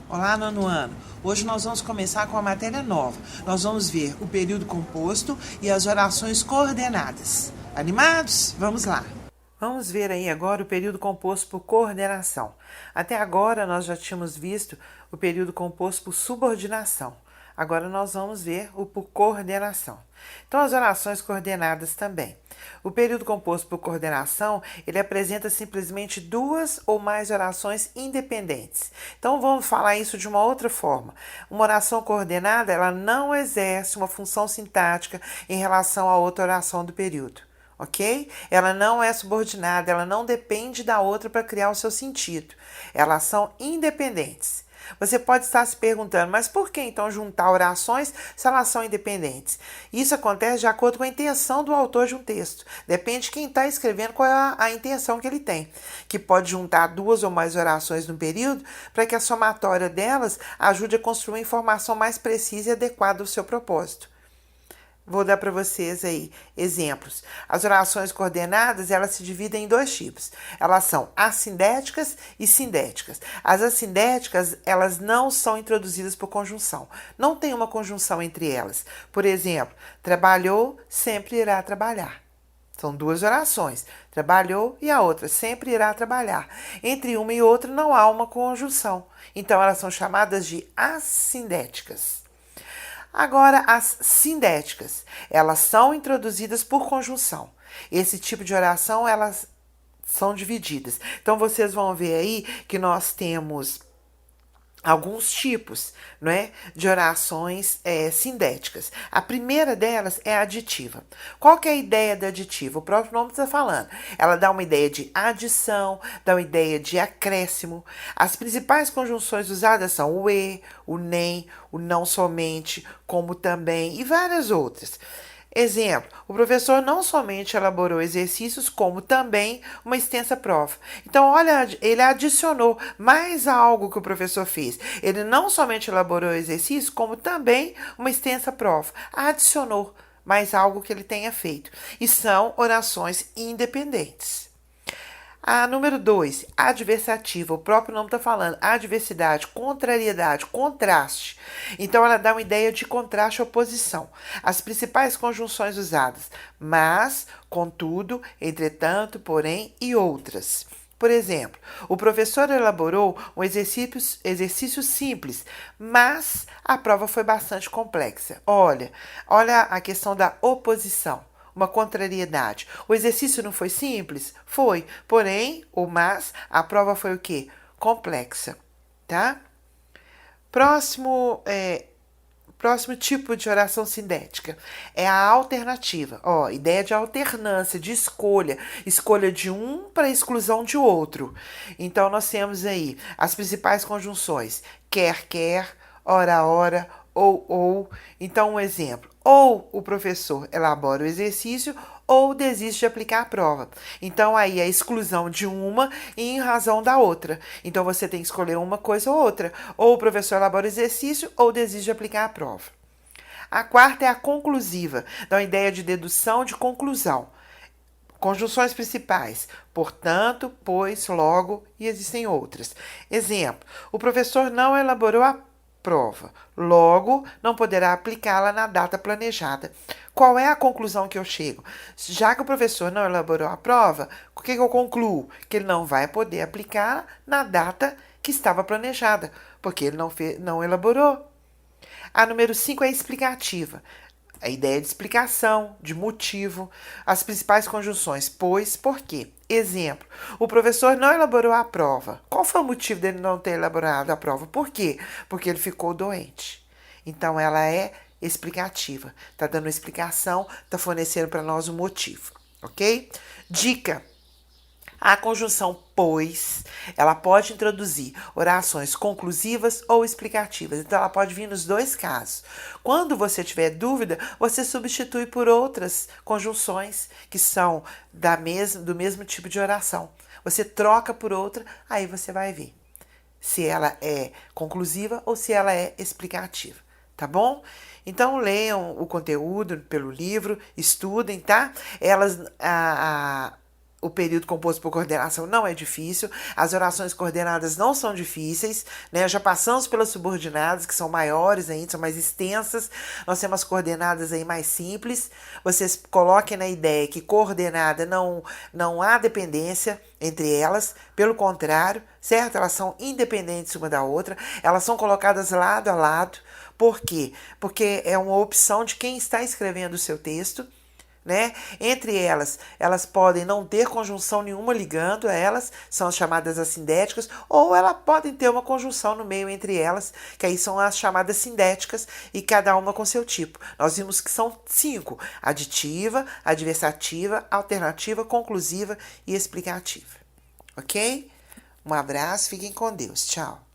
Olá, nono ano. Hoje nós vamos começar com uma matéria nova. Nós vamos ver o período composto e as orações coordenadas. Animados? Vamos lá. Vamos ver aí agora o período composto por coordenação. Até agora nós já tínhamos visto o período composto por subordinação. Agora nós vamos ver o por coordenação. Então, as orações coordenadas também. O período composto por coordenação, ele apresenta simplesmente duas ou mais orações independentes. Então, vamos falar isso de uma outra forma. Uma oração coordenada, ela não exerce uma função sintática em relação a outra oração do período. Ok? Ela não é subordinada, ela não depende da outra para criar o seu sentido. Elas são independentes. Você pode estar se perguntando, mas por que então juntar orações se elas são independentes? Isso acontece de acordo com a intenção do autor de um texto. Depende de quem está escrevendo, qual é a intenção que ele tem. Que pode juntar duas ou mais orações no período para que a somatória delas ajude a construir uma informação mais precisa e adequada ao seu propósito. Vou dar para vocês aí exemplos. As orações coordenadas, elas se dividem em dois tipos. Elas são assindéticas e sindéticas. As assindéticas, elas não são introduzidas por conjunção. Não tem uma conjunção entre elas. Por exemplo, trabalhou, sempre irá trabalhar. São duas orações. Trabalhou e a outra sempre irá trabalhar. Entre uma e outra não há uma conjunção. Então, elas são chamadas de assindéticas. Agora, as sindéticas, elas são introduzidas por conjunção. Esse tipo de oração, elas são divididas. Então, vocês vão ver aí que nós temos alguns tipos, não é, de orações sindéticas. A primeira delas é a aditiva. Qual que é a ideia da aditiva? O próprio nome está falando. Ela dá uma ideia de adição, dá uma ideia de acréscimo. As principais conjunções usadas são o e, o nem, o não somente, como também e várias outras. Exemplo, o professor não somente elaborou exercícios, como também uma extensa prova. Então, olha, ele adicionou mais algo que o professor fez. Ele não somente elaborou exercícios, como também uma extensa prova. Adicionou mais algo que ele tenha feito. E são orações independentes. A número 2, adversativa. O próprio nome está falando. Adversidade, contrariedade, contraste. Então, ela dá uma ideia de contraste ou oposição. As principais conjunções usadas: mas, contudo, entretanto, porém e outras. Por exemplo, o professor elaborou um exercício simples, mas a prova foi bastante complexa. Olha a questão da oposição. Uma contrariedade. O exercício não foi simples? Foi. Porém, ou mas, a prova foi o quê? Complexa, tá? Próximo tipo de oração sindética é a alternativa. Ó, ideia de alternância, de escolha. Escolha de um para exclusão de outro. Então, nós temos aí as principais conjunções. Quer, quer, ora, ora, ou. Então, um exemplo. Ou o professor elabora o exercício ou desiste de aplicar a prova. Então, aí é a exclusão de uma em razão da outra. Então, você tem que escolher uma coisa ou outra. Ou o professor elabora o exercício ou desiste de aplicar a prova. A quarta é a conclusiva, dá uma ideia de dedução, de conclusão. Conjunções principais: portanto, pois, logo, e existem outras. Exemplo: o professor não elaborou a prova, logo não poderá aplicá-la na data planejada. Qual é a conclusão que eu chego? Já que o professor não elaborou a prova, o que eu concluo? Que ele não vai poder aplicar na data que estava planejada, porque ele não elaborou. A número 5 é explicativa. A ideia de explicação, de motivo, as principais conjunções, pois, por quê. Exemplo: o professor não elaborou a prova. Qual foi o motivo dele não ter elaborado a prova? Por quê? Porque ele ficou doente. Então, ela é explicativa. Está dando uma explicação, está fornecendo para nós um motivo, ok? Dica: a conjunção pois, ela pode introduzir orações conclusivas ou explicativas. Então, ela pode vir nos dois casos. Quando você tiver dúvida, você substitui por outras conjunções que são do mesmo tipo de oração. Você troca por outra, aí você vai ver se ela é conclusiva ou se ela é explicativa. Tá bom? Então, leiam o conteúdo pelo livro, estudem, tá? o período composto por coordenação não é difícil, as orações coordenadas não são difíceis, né? Já passamos pelas subordinadas, que são maiores ainda, são mais extensas, nós temos as coordenadas aí mais simples. Vocês coloquem na ideia que coordenada não há dependência entre elas, pelo contrário, certo? Elas são independentes uma da outra, elas são colocadas lado a lado. Por quê? Porque é uma opção de quem está escrevendo o seu texto, né? Entre elas, elas podem não ter conjunção nenhuma ligando a elas, são as chamadas assindéticas, ou elas podem ter uma conjunção no meio entre elas, que aí são as chamadas sindéticas, e cada uma com seu tipo. Nós vimos que são 5: aditiva, adversativa, alternativa, conclusiva e explicativa. Ok? Um abraço, fiquem com Deus. Tchau.